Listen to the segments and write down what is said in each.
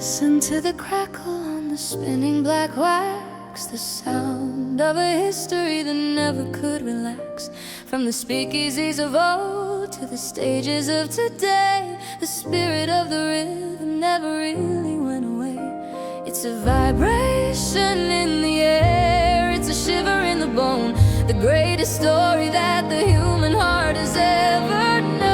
Listen to the crackle on the spinning black wax, the sound of a history that never could relax. From the speakeasies of old to the stages of today, the spirit of the rhythm never really went away. It's a vibration in the air, it's a shiver in the bone, the greatest story that the human heart has ever known.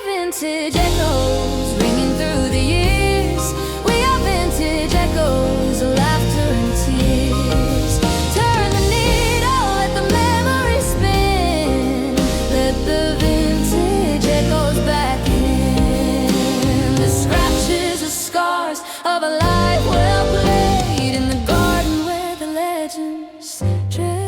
Vintage echoes ringing through the years. We are vintage echoes of laughter and tears. Turn the needle, let the memory spin. Let the vintage echoes back in. The scratches, the scars of a life well played in the garden where the legends stray.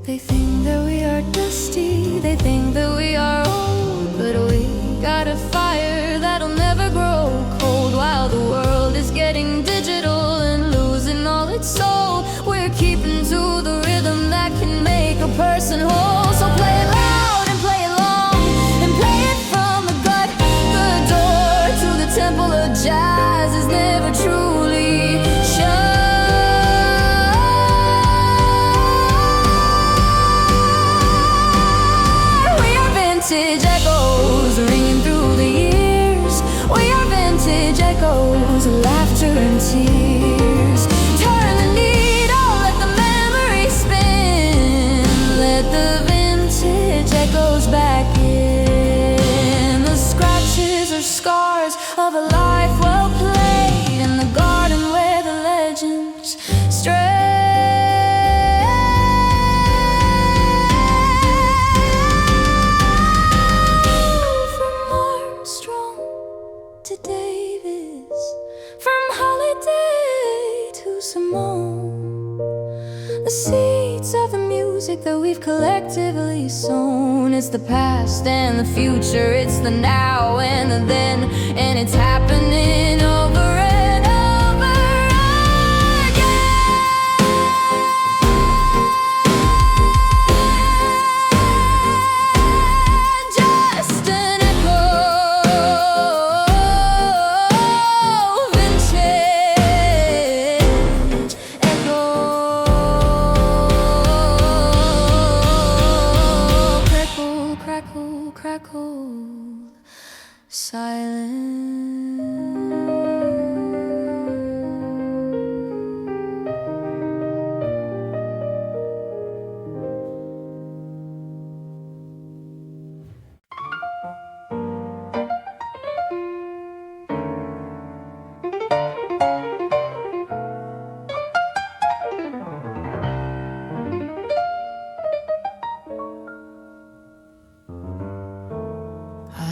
They think that we are dusty, they think that we are old, but we got a fire that'll never grow cold. While the world is getting digital and losing all its soul, we're keeping to the rhythm that can make a person whole. So play it loud and play it long, and play it from the gut. The door to the temple of jazz is never truly shut. Vintage echoes ringing through the years. We are vintage echoes of laughter and tears. Turn the needle, let the memory spin. Let the vintage echoes back in. The scratches or scars of a life well played in the garden where the legends stray. To Davis, from Holiday to Simone, the seeds of the music that we've collectively sown. It's the past and the future, it's the now and the then, and it's happening over and over again. Just an crackle, silence.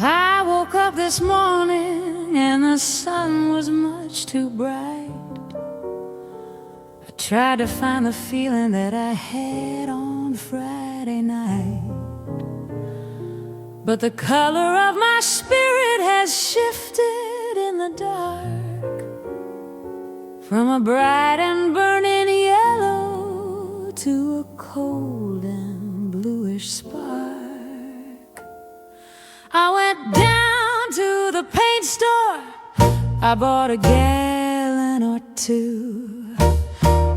I woke up this morning and the sun was much too bright. I tried to find the feeling that I had on Friday night, but the color of my spirit has shifted in the dark, from a bright and burning yellow to a cold and bluish spark. I went down to the paint store, I bought a gallon or two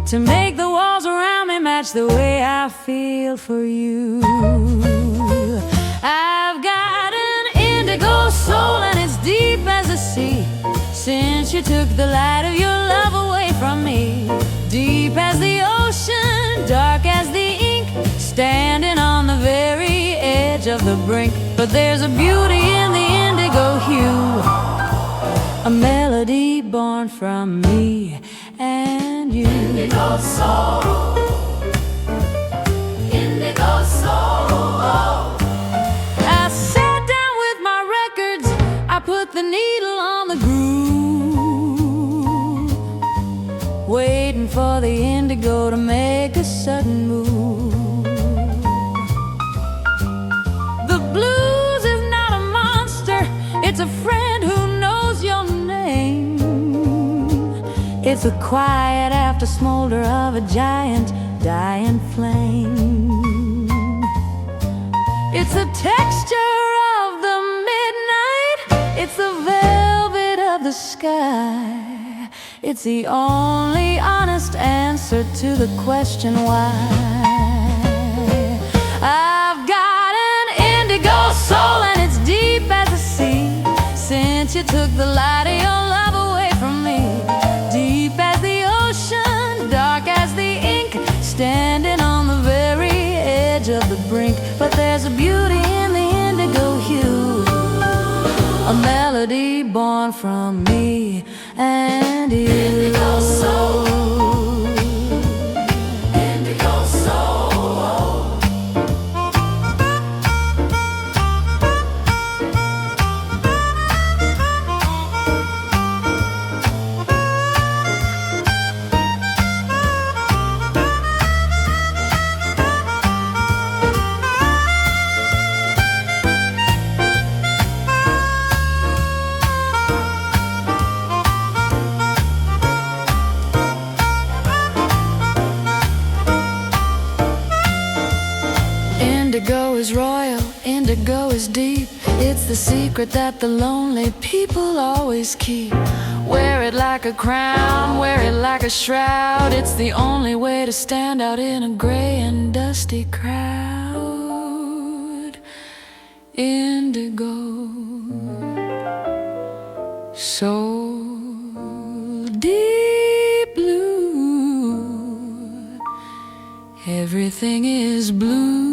to make the walls around me match the way I feel for you. I've got an indigo soul and it's deep as the sea, since you took the light of your love away from me. Deep as the ocean, dark as the ink, standing on the very edge of the brink. But there's a beauty in the indigo hue, a melody born from me and you. Indigo soul, indigo soul. I sat down with my records, I put the needle on the groove, waiting for the indigo to make a sudden move. The blues is not a monster, it's a friend who knows your name. It's the quiet after smolder of a giant dying flame. It's the texture of the midnight. It's the velvet of the sky. It's the only honest answer to the question why. I've got an indigo soul and it's deep as the sea. Since you took the light of your love away from me, deep as the ocean, dark as the ink, standing on the very edge of the brink. But there's a beauty in the indigo hue, a melody born from me and you. Indigo soul, indigo soul. Indigo is royal, indigo is deep. It's the secret that the lonely people always keep. Wear it like a crown, wear it like a shroud. It's the only way to stand out in a gray and dusty crowd. Indigo, so deep blue, everything is blue.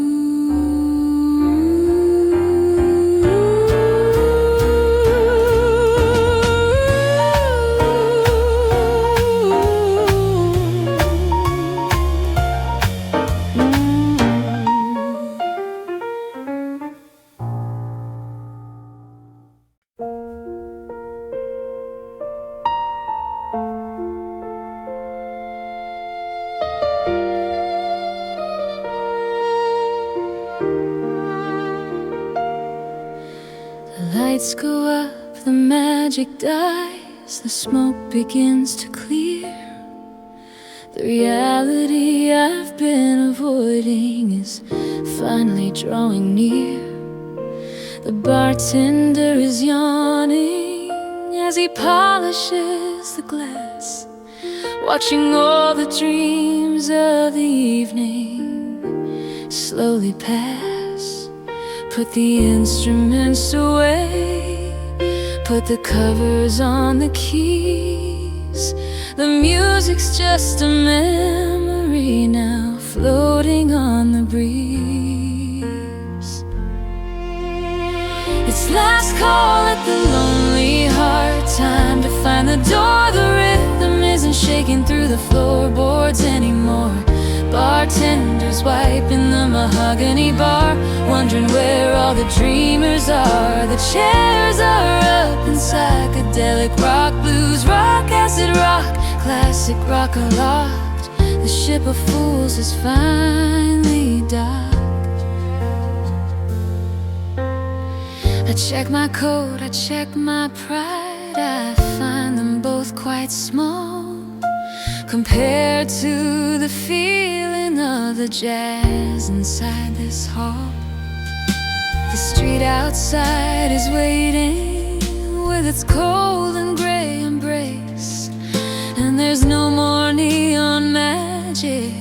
The lights go up, the magic dies, the smoke begins to clear. The reality I've been avoiding is finally drawing near. The bartender is yawning as he polishes the glass, watching all the dreams of the evening slowly pass. Put the instruments away, put the covers on the keys. The music's just a memory now, floating on the breeze. It's last call at the lonely heart, time to find the door. The rhythm isn't shaking through the floorboards anymore. Bartenders wiping the mahogany bar, wondering where all the dreamers are. The chairs are up in psychedelic rock, blues rock, acid rock, classic rock aloft. The ship of fools is finally docked. I check my coat, I check my pride, I find them both quite small compared to the feeling of the jazz inside this hall. The street outside is waiting with its cold and gray embrace, and there's no more neon magic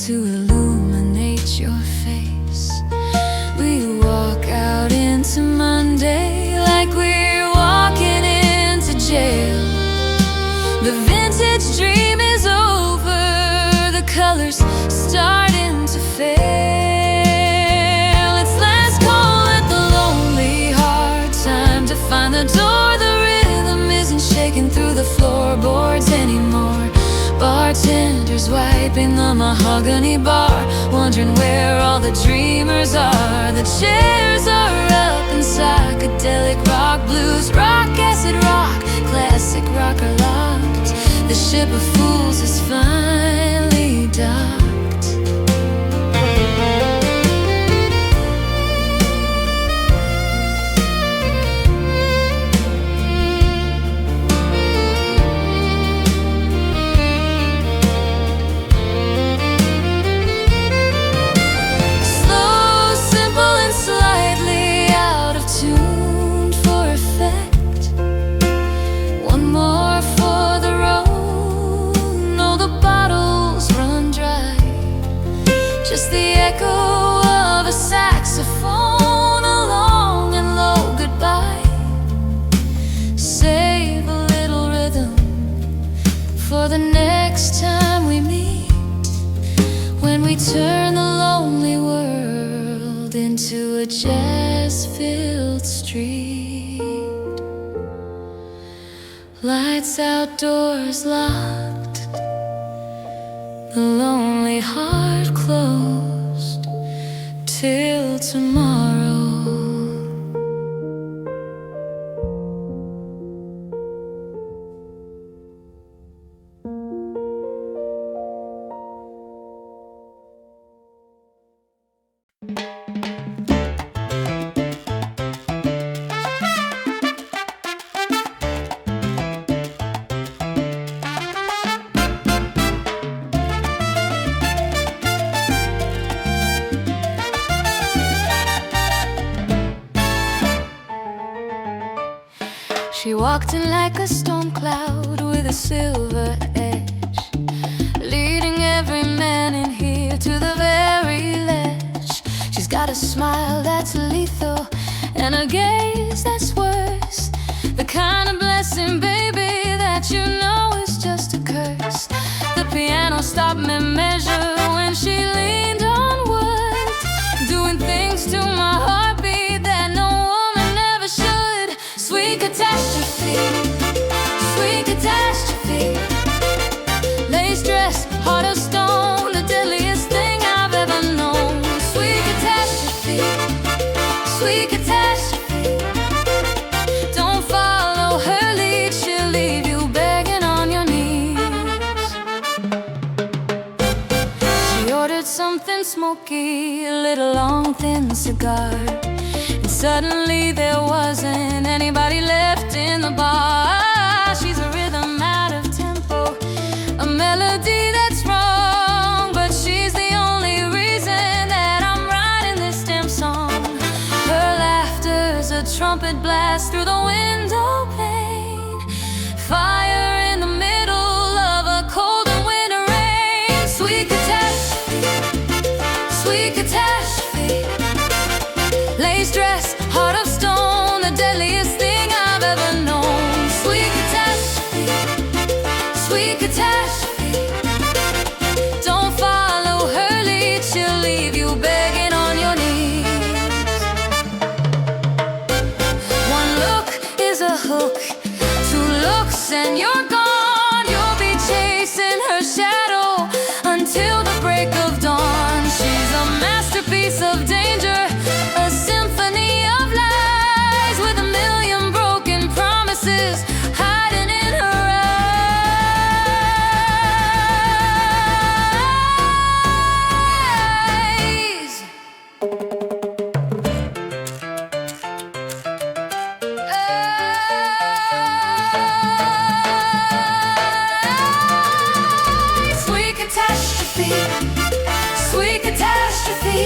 to illuminate your face. We walk out into Monday like we're walking into jail. The vintage dream is over, the colors starting to fail. It's last call at the lonely heart, time to find the door. The rhythm isn't shaking through the floorboards anymore. Bartenders wiping the mahogany bar, wondering where all the dreamers are. The chairs are up in psychedelic rock, blues rock, acid rock, classic rock are locked. The ship of fools is finally docked. a jazz-filled street. Lights outdoors locked, the lonely heart closed till tomorrow. She walked in like a storm cloud with a silver edge, leading every man in here to the very ledge. She's got a smile that's lethal and a gaze that's worse, the kind of blessing, baby, that you know is just a curse. The piano stopped mid-measure when she leaned onward, doing things to my heartbeat that no woman ever should. Sweet catastrophe, sweet catastrophe. Lace dress, heart of stone, the deadliest thing I've ever known. Sweet catastrophe, sweet catastrophe. Don't follow her lead, she'll leave you begging on your knees. She ordered something smoky, a little long thin cigar, and suddenly there wasn't anybody left in the bar. She's a rhythm out of tempo, a melody that's wrong, but she's the only reason that I'm writing this damn song. Her laughter's a trumpet blast through the window pane, fire in the middle of a cold and winter rain. Sweet catastrophe, sweet catastrophe. Lace dress, heart of stone, the deadliest thing I've ever known. Sweet catastrophe, sweet catastrophe. Don't follow her lead, she'll leave you begging on your knees. One look is a hook, two looks and you're gone. You'll be chasing her shadow until the break of dawn. She's a masterpiece of danger, a symphony of lies, with a million broken promises hiding in her eyes. Sweet catastrophe, sweet catastrophe.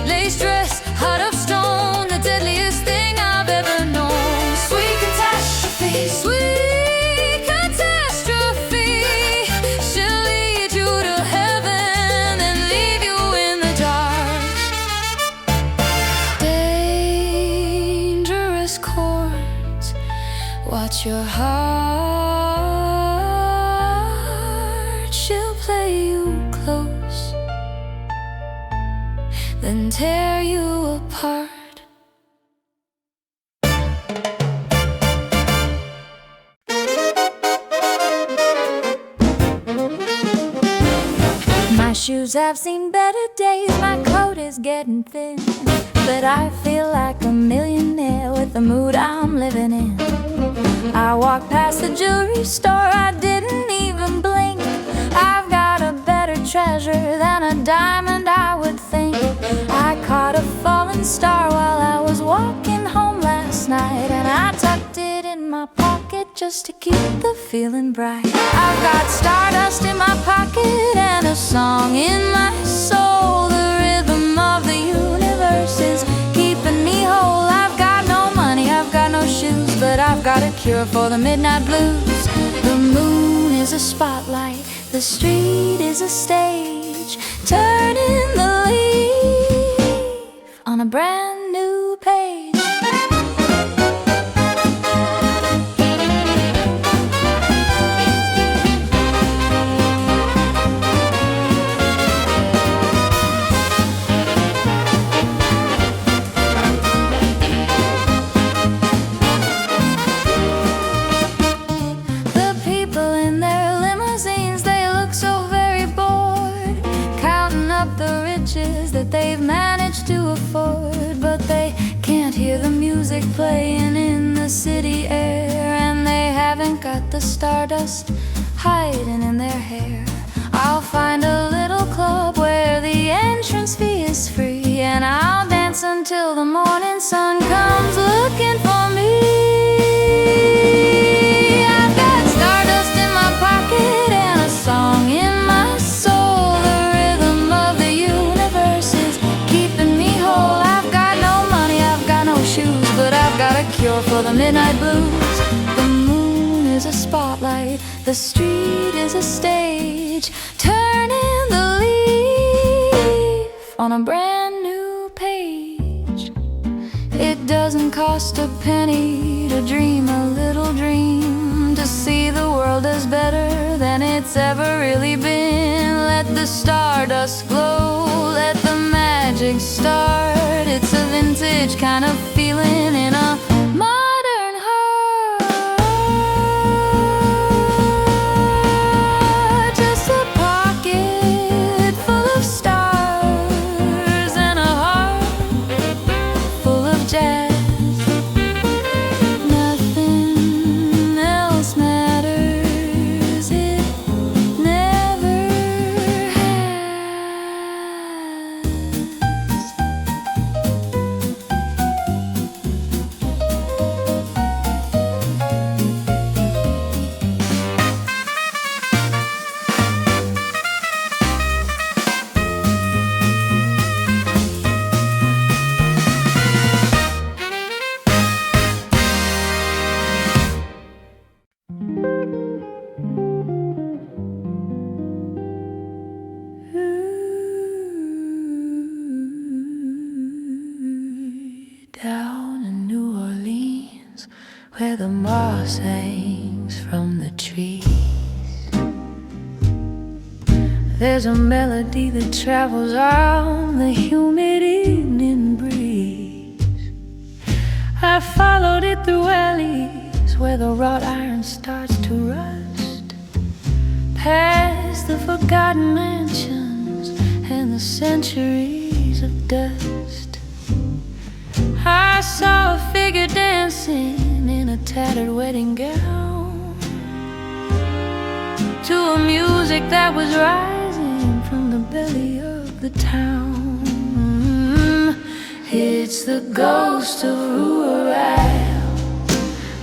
Lace dress, heart of stone, the deadliest thing I've ever known. Sweet catastrophe, sweet catastrophe. She'll lead you to heaven and leave you in the dark. Dangerous chords, watch your heart. She'll play you close, then tear you apart. My shoes have seen better days, my coat is getting thin, but I feel like a millionaire with the mood I'm living in. I walked past the jewelry store, I didn't even blink. I've got a better treasure than a diamond, I would think. I caught a falling star while I was walking home last night, and I tucked it in my pocket just to keep the feeling bright. I've got stardust in my pocket and a song in my soul. The rhythm of the universe is keeping me whole. I've got no money, I've got no shoes, but I've got a cure for the midnight blues. The moon is a spotlight, the street is a stage, turning the leaf on a brand new page. playing in the city air, and they haven't got the stardust hiding in their hair. I'll find a little club where the entrance fee is free, and I'll dance until the morning sun comes looking for me. I've got stardust in my pocket and a song in my soul. The rhythm of the universe is keeping me whole. I've got no money, I've got no shoes, but I've got a cure for the midnight blues. The moon is a spotlight, the street is a stage, turning the leaf on a brand new page. It doesn't cost a penny to dream a little dream, to see the world as better than it's ever really been. Let the stardust glow, let the magic start. It's a vintage kind of feeling in a modern heart. Just a pocket full of stars and a heart full of jazz. Nothing else matters, it never down in New Orleans, where the moss hangs from the trees, there's a melody that travels on the humid evening breeze. I followed it through alleys where the wrought iron starts to rust, past the forgotten mansions and the centuries of dust. I saw a figure dancing in a tattered wedding gown, to a music that was rising from the belly of the town. It's the ghost of Royale,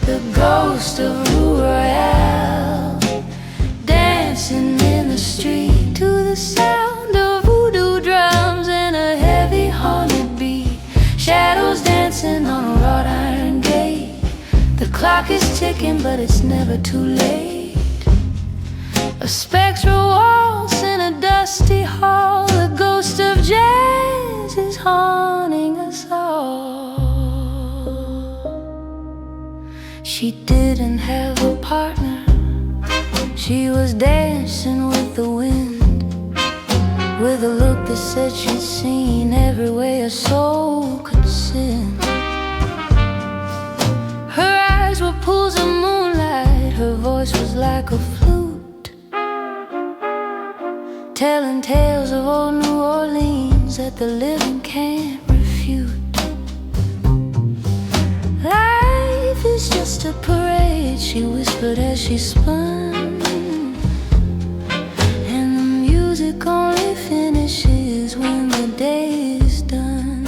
the ghost of Royale, dancing in the street to the sound of voodoo drums and a heavy haunted beat. Shadows dancing on a wrought iron gate. The clock is ticking, but it's never too late. A spectral waltz in a dusty hall. The ghost of jazz is haunting us all. She didn't have a partner, she was dancing with the wind, with a look that said she'd seen every way a soul could sin. Her eyes were pools of moonlight, her voice was like a flute, telling tales of old New Orleans that the living can't refute. Life is just a parade, she whispered as she spun, and the music only finishes when the day is done.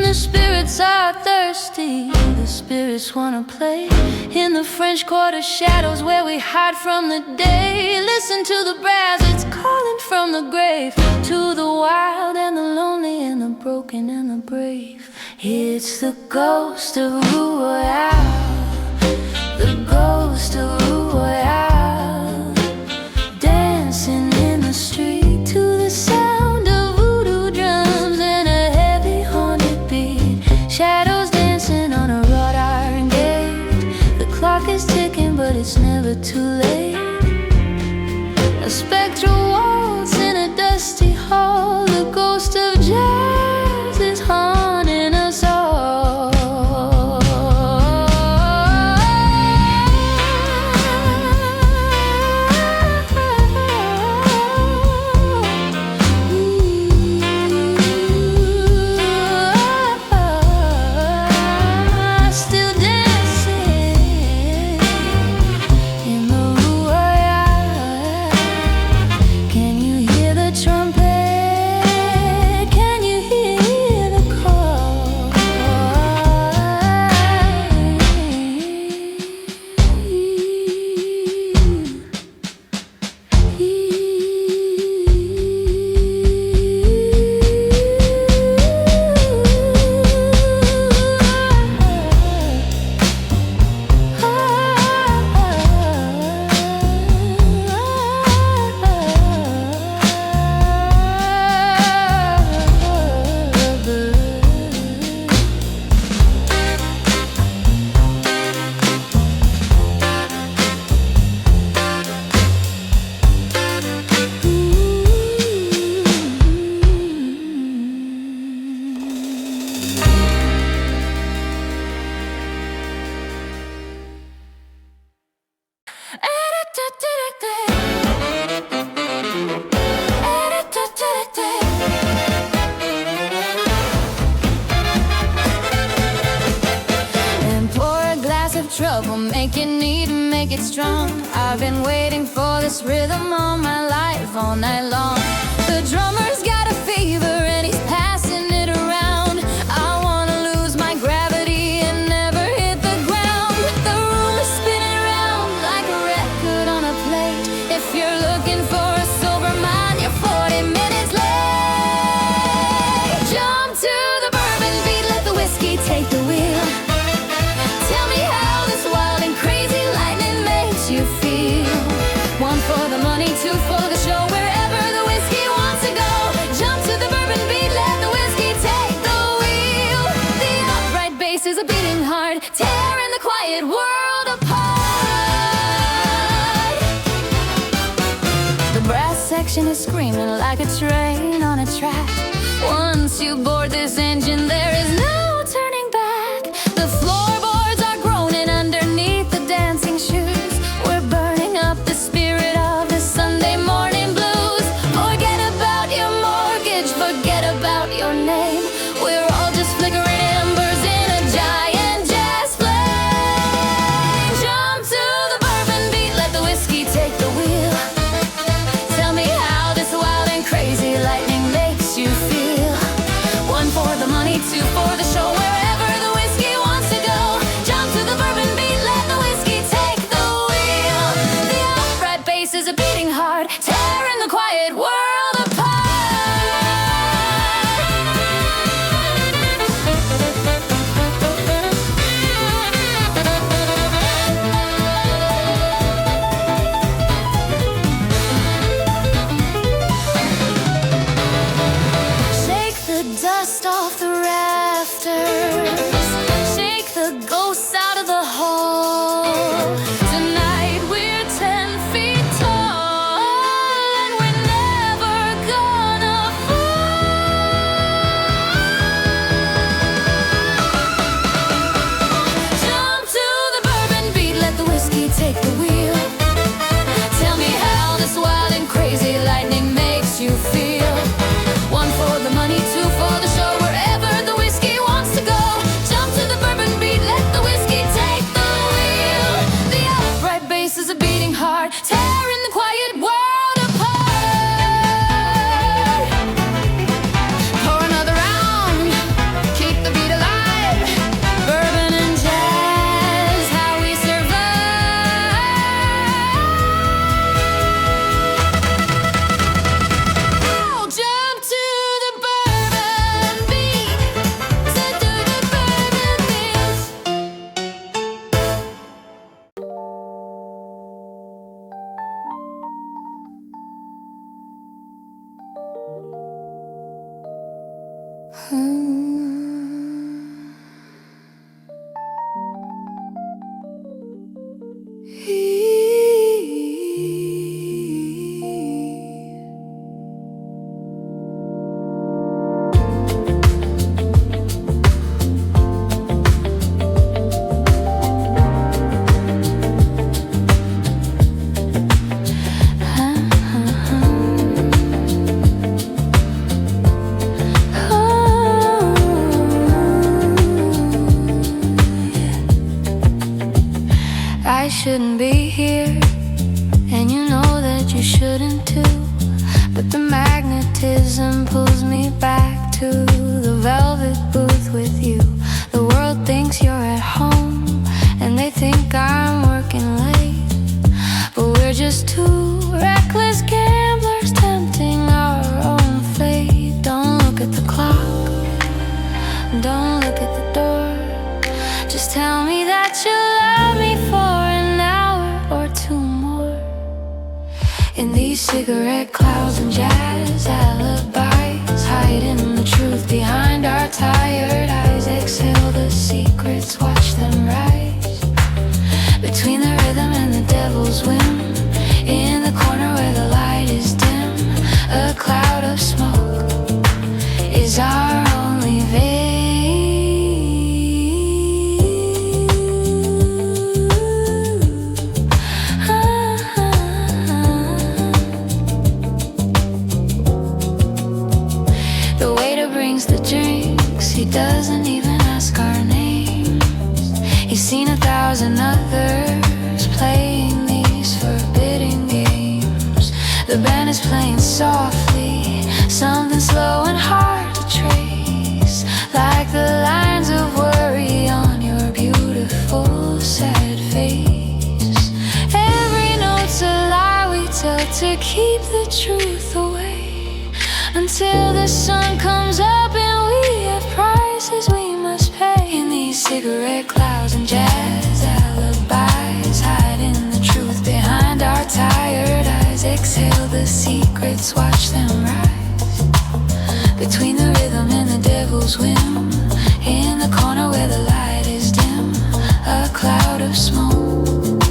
The spirits are thirsty, the spirits wanna play in the French Quarter shadows where we hide from the day. Listen to the brass, it's calling from the grave, to the wild and the lonely and the broken and the brave. It's the ghost of Royale, the ghost of Royale, dancing in the street to the sound of voodoo drums and a heavy haunted beat. Shadows dancing on a wrought iron gate. The clock is ticking, but it's never too late. A spectral waltz in a dusty hall. The ghost of jazz is haunting us all. trouble, make it neat and make it strong. I've been waiting for this rhythm all my life, all night long. The drummer's got a fever and he's passing it around. I wanna lose my gravity and never hit the ground. The room is spinning around like a record on a plate. If you're looking for a sober mind, you're 40 minutes late. Jump to the bourbon beat, let the whiskey take the wheel. Tell me how this wild and crazy lightning makes you feel. One for the money, two for the show, wherever the whiskey wants to go. Jump to the bourbon beat, let the whiskey take the wheel. The upright bass is a beating heart, tearing the quiet world apart. The brass section is screaming like a train on a track. Once you board this engine, there is no turning back. The floorboards are groaning underneath the dancing shoes. We're burning up the spirit of the Sunday morning blues. Forget about your mortgage, forget about your name. We're all just flickering embers in a giant jazz flame. Jump to the bourbon beat, let the whiskey take the wheel. Tell me how this wild and crazy lightning makes you feel. One for the money, two for the show, wherever the whiskey wants to go. Jump to the bourbon beat, let the whiskey take the wheel. The upright bass is a beating heart, tearing the quiet world apart. Shake the dust off the rafters, shake the ghosts out of the hall. Tonight we're 10 feet tall, and we're never gonna fall. Jump to the bourbon beat, let the whiskey take the wheel. Tell me how this wild and crazy lightning makes you feel. One for the money, two for the show, wherever the whiskey wants to go. Jump to the bourbon beat, let the whiskey take the wheel. The upright bass is a beating heart, tearing the quiet world apart. Pour another round, keep the beat alive. Bourbon and jazz, how we survive. Oh, jump to the bourbon beat, set to the bourbon beat. I shouldn't be here, and you know that you shouldn't too. But the magnetism pulls me back to the velvet booth with you. The world thinks you're at home, and they think I'm working late. But we're just two reckless gamblers tempting our own fate. Don't look at the clock, don't look at the door. Just tell me that you love me for an hour or two more. In these cigarette clouds and jazz alibis, hiding the truth behind our tired eyes. Exhale the secrets, watch them rise between the rhythm and the devil's whim. In the corner where the light is dim, a cloud of smoke is our only veil. The waiter brings the drinks, he doesn't even ask our names. He's seen 1,000 others playing these forbidding games. The band is playing softly, something slow and hard to trace, like the lines of worry on your beautiful sad face. Every note's a lie we tell to keep the truth away, until the sun comes up and we have prices we must pay. In these cigarette clouds and jazz alibis, hiding the truth behind our tired eyes. Exhale the secrets, watch them rise between the rhythm and the devil's whim. In the corner where the light is dim, a cloud of smoke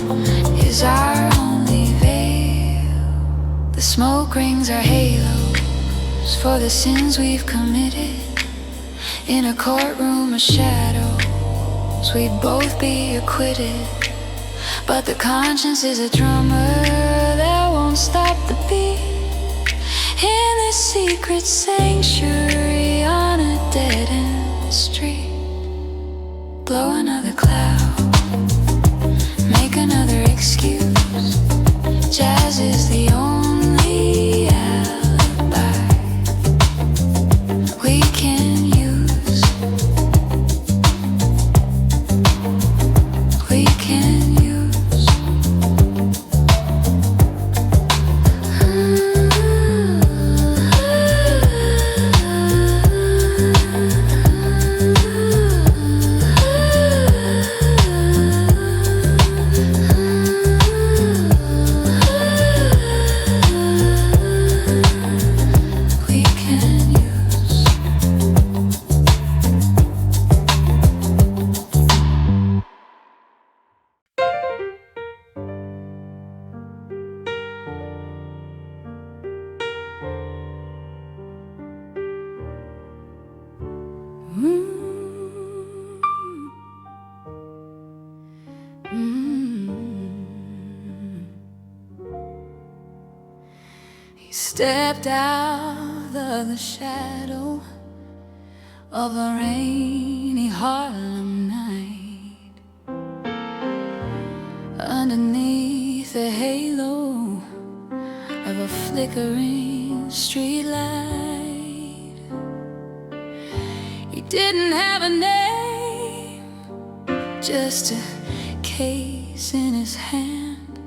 is our only veil. The smoke rings are halos for the sins we've committed. In a courtroom of shadows, we'd both be acquitted. But the conscience is a drummer that won't stop the beat. In this secret sanctuary on a dead-end street, blow another cloud, make another excuse. Jazz is the only alibi we can use. We can use. He stepped out of the shadow of a rainy Harlem night, underneath the halo of a flickering street light. He didn't have a name, just a case in his hand,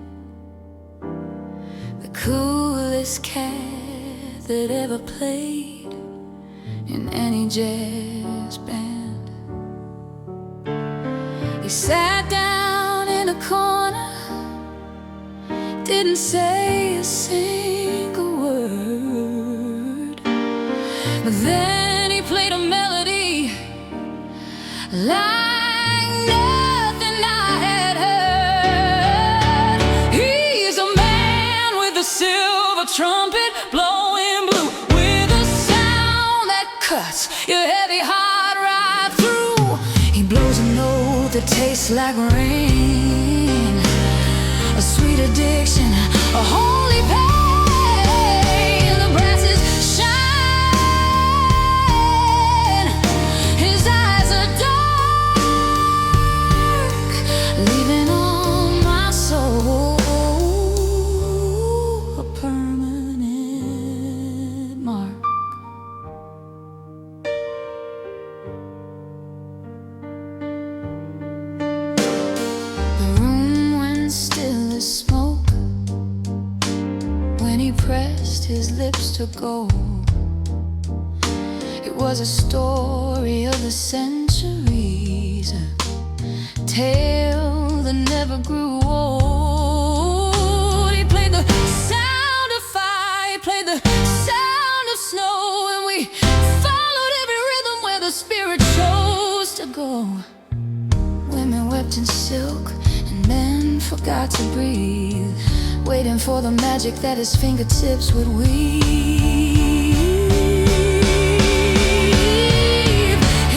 the coolest cat that ever played in any jazz band. He sat down in a corner, didn't say a single word, but then he played a melody like nothing I had heard. He's a man with a silver trumpet blowing blue, with a sound that cuts your heavy heart right through. He blows a note that tastes like rain, a sweet addiction, a holy pain. The brasses shine, his eyes are dark, leaving on my soul a permanent mark. The room went still as smoke when he pressed his lips to gold. It was a story of the centuries, a tale that never grew old. He played the sound of fire, he played the sound of snow, and we followed every rhythm where the spirit chose to go. Women wept in silk and men forgot to breathe, waiting for the magic that his fingertips would weave.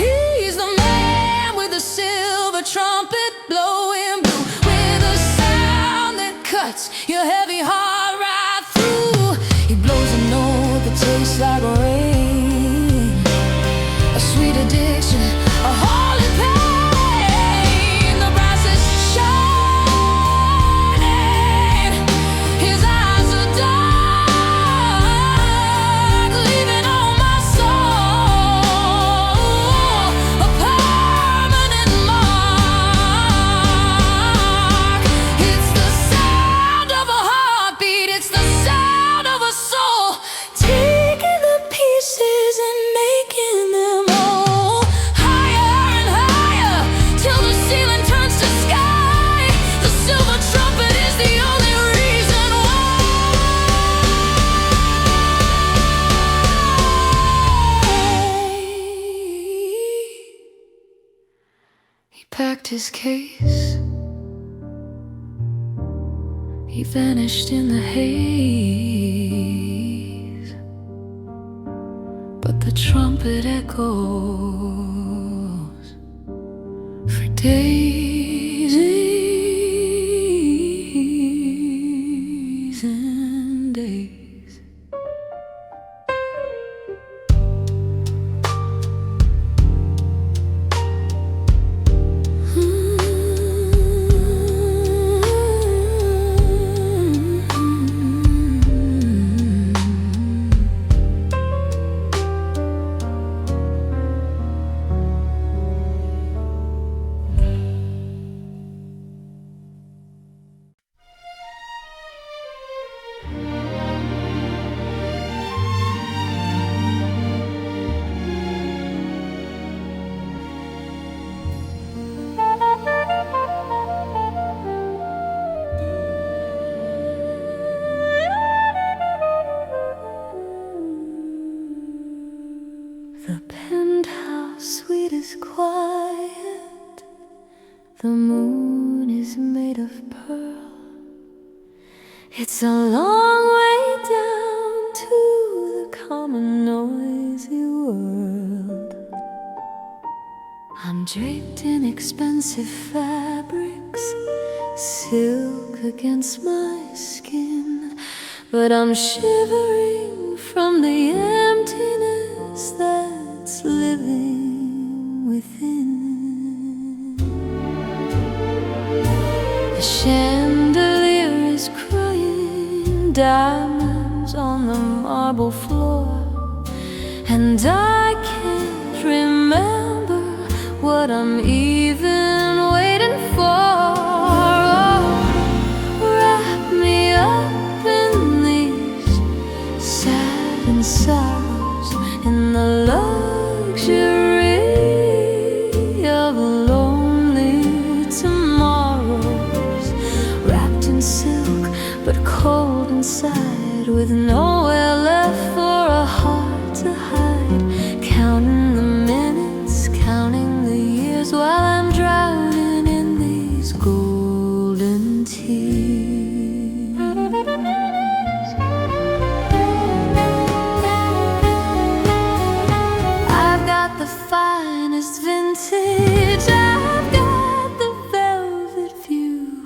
He's the man with the silver trumpet blowing blue, with a sound that cuts your heavy heart right through. He blows a note that tastes like rain, a sweet addiction, a holy pain. The He packed his case, he vanished in the haze, but the trumpet echoes for days and days. The penthouse suite is quiet, the moon is made of pearl. It's a long way down to the common noisy world. I'm draped in expensive fabrics, silk against my skin, but I'm shivering from the emptiness that's living within. The chandelier is crying diamonds on the marble floor, and I can't remember what I'm even waiting for. Oh, wrap me up in these sad and sorrows, in the luxury of lonely tomorrows, wrapped in silk but cold inside, with nowhere left for a heart to hide, counting the minutes, counting the years, while I'm drowning in these golden tears. I've got the finest vintage, I've got the velvet view,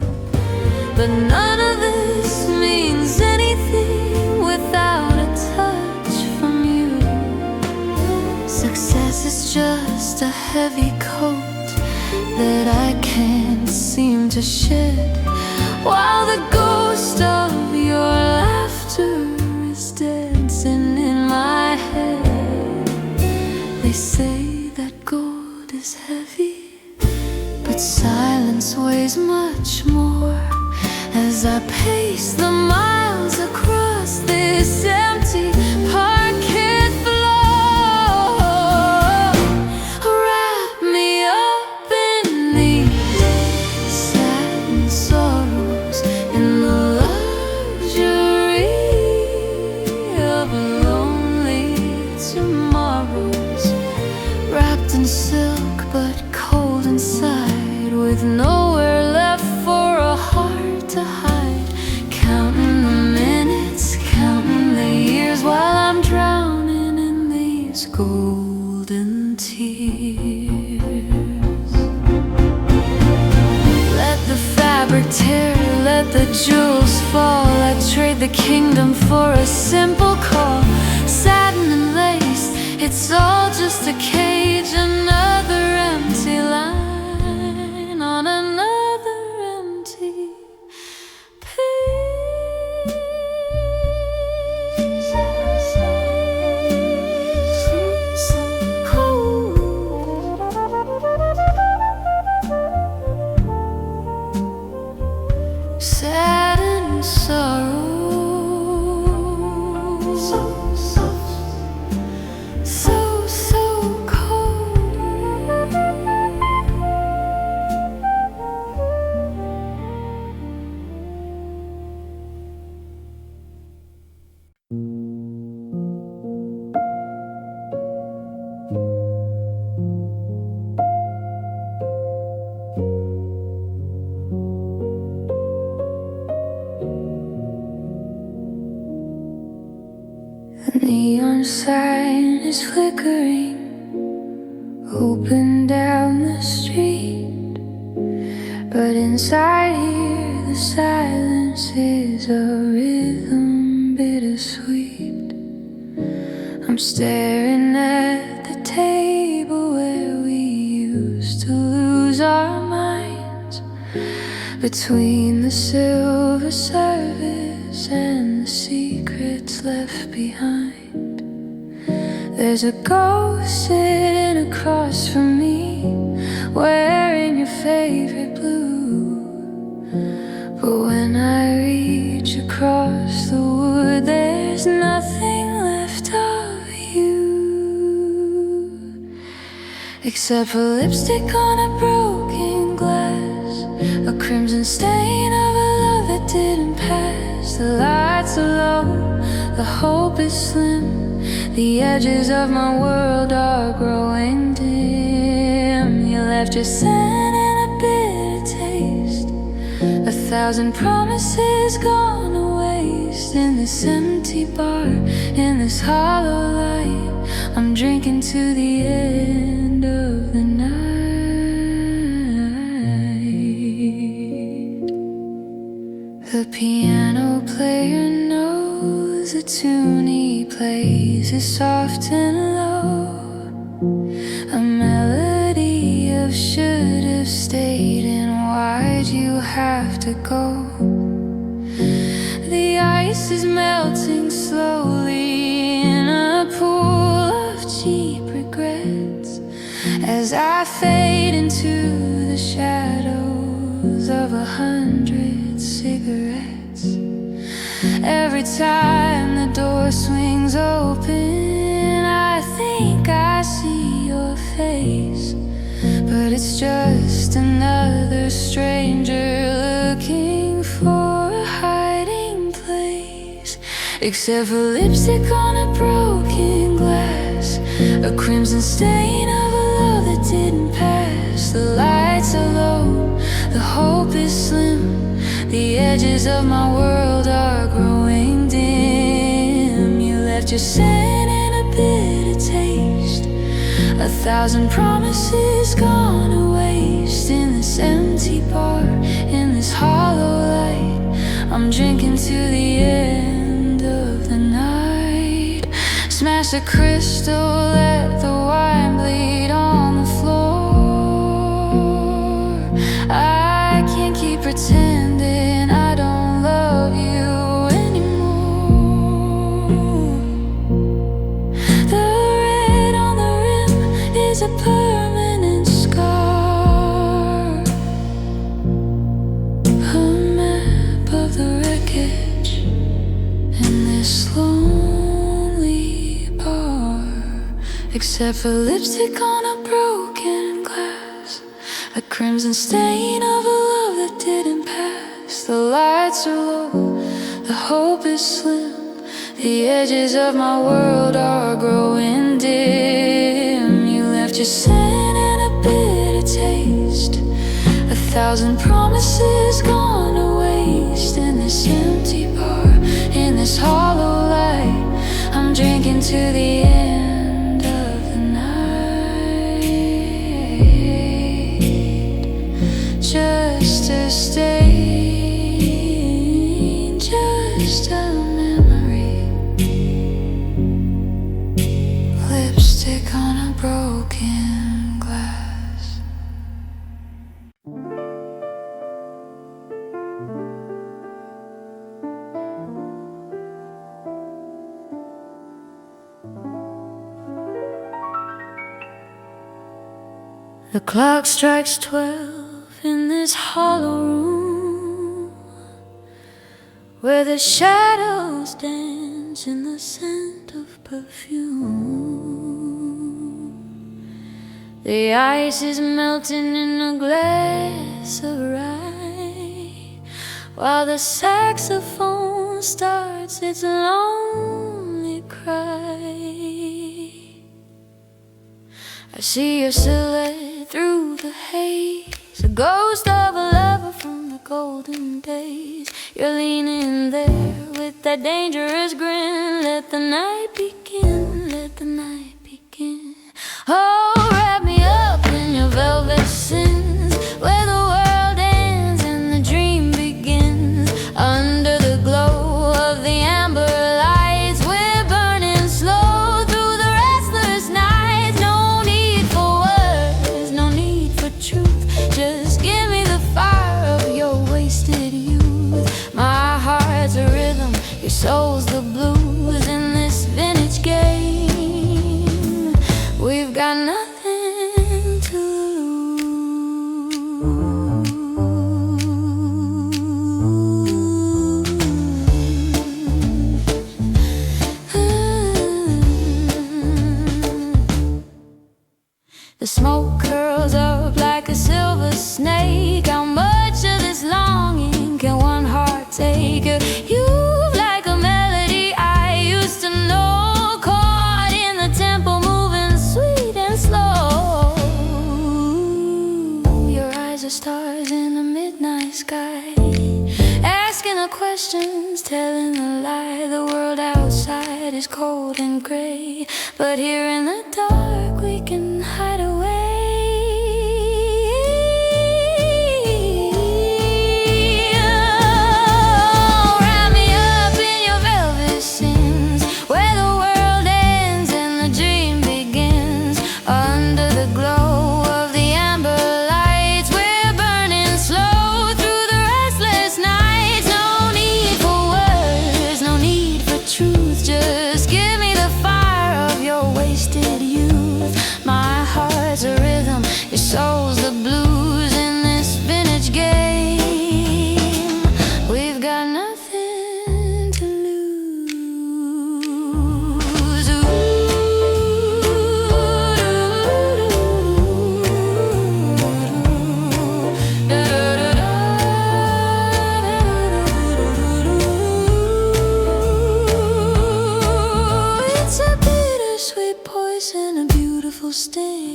but none of this means anything without a touch from you. Success is just a heavy coat that I can't seem to shed, while the ghost of your laughter is dancing in my head. They say that gold is heavy, but silence weighs much more, as I pace the miles across this empty parquet floor. Wrap me up in these sad sorrows, in the luxury of lonely tomorrows, wrapped in silk but cold inside, with nowhere left for a heart to hide, counting the minutes, counting the years, while I'm drowning in these golden tears. Let the fabric tear, let the jewels fall, I trade the kingdom for a simple call. Satin and lace, it's all just a cage, another empty line on another empty page. Sad and sorrow, so cold. sign is flickering, open down the street. But inside here the silence is a rhythm bittersweet. I'm staring at the table where we used to lose our minds, between the silver service and the secrets left behind. There's a ghost sitting across from me, wearing your favorite blue. But when I reach across the wood, there's nothing left of you, except for lipstick on a broken glass, a crimson stain of a love that didn't pass. The lights are low, the hope is slim, the edges of my world are growing dim. You left your scent and a bitter taste, 1,000 promises gone to waste. In this empty bar, in this hollow light, I'm drinking to the end of the night. The piano player knows the tune he plays is soft and low, a melody of should have stayed and why'd you have to go. The ice is melting slowly in a pool of cheap regrets, as I fade into the shadows of 100 cigarettes. Every time the door swings open, I think I see your face, but it's just another stranger looking for a hiding place. Except for lipstick on a broken glass, a crimson stain of a love that didn't pass. The lights are low, the hope is slim, the edges of my world are growing dim. You left your scent and a bitter taste, 1,000 promises gone to waste. In this empty bar, in this hollow light, I'm drinking to the end of the night. Smash the crystal, let the wine bleed on the floor. I can't keep pretending I don't love you anymore. The red on the rim is a permanent scar, a map of the wreckage in this lonely bar. Except for lipstick on a broken glass, a crimson stain of a love that didn't pass. The lights are low, the hope is slim, the edges of my world are growing dim. You left your scent and a bitter taste, 1,000 promises gone to waste. In this empty bar, in this hollow light, I'm drinking to the end of the night. Just a stain, just a memory, lipstick on a broken glass. The clock strikes 12 in this hollow room, where the shadows dance in the scent of perfume. The ice is melting in a glass of rye, while the saxophone starts its lonely cry. I see your silhouette through the haze, a ghost of a lover from the golden days. You're leaning there with that dangerous grin. Let the night begin. begin, let the night begin. Oh, wrap me up in your velvet sins, where the world ends and the dream begins. Under the glow of the amber lights, we're burning slow through the restless nights. No need for words, no need for truth, just give me the fire of your wasted youth. My heart's a rhythm, your soul's the blues. In this vintage game, we've got nothing to lose. The smoke curls up like a silver snake. How much of this longing can one heart take? You've like a melody I used to know, caught in the tempo, moving sweet and slow. Your eyes are stars in the midnight sky, asking the questions, telling the lie. The world outside is cold and gray, but here in the dark we can hide away. Oh, wrap me up in your velvet sins, where the world ends and the dream begins. Under the glow of the amber lights, we're burning slow through the restless nights. No need for words, no need for truth, just give me the fire of your wasted youth. My heart's a rhythm, your soul's the blues. In this vintage game, we've got nothing to lose. It's a bittersweet poison, a beautiful sting,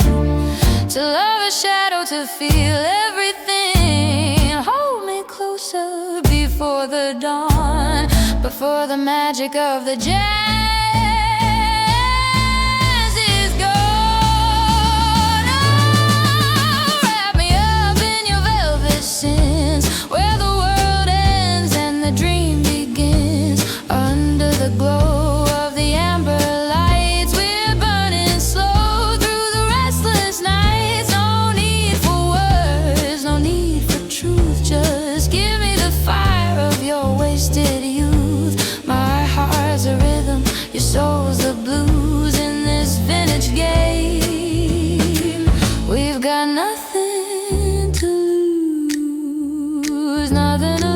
to love a shadow, to feel everything. Hold me closer before the dawn, before the magic of the jazz is gone. Oh, wrap me up in your velvet sins, where the world ends and the dream begins. Under the glow of the amber lights, we're burning slow through the restless nights. No need for words, no need for truth, just give me the fire of your wasted youth. My heart's a rhythm, your soul's the blues. In this vintage game, we've got nothing to lose, nothing to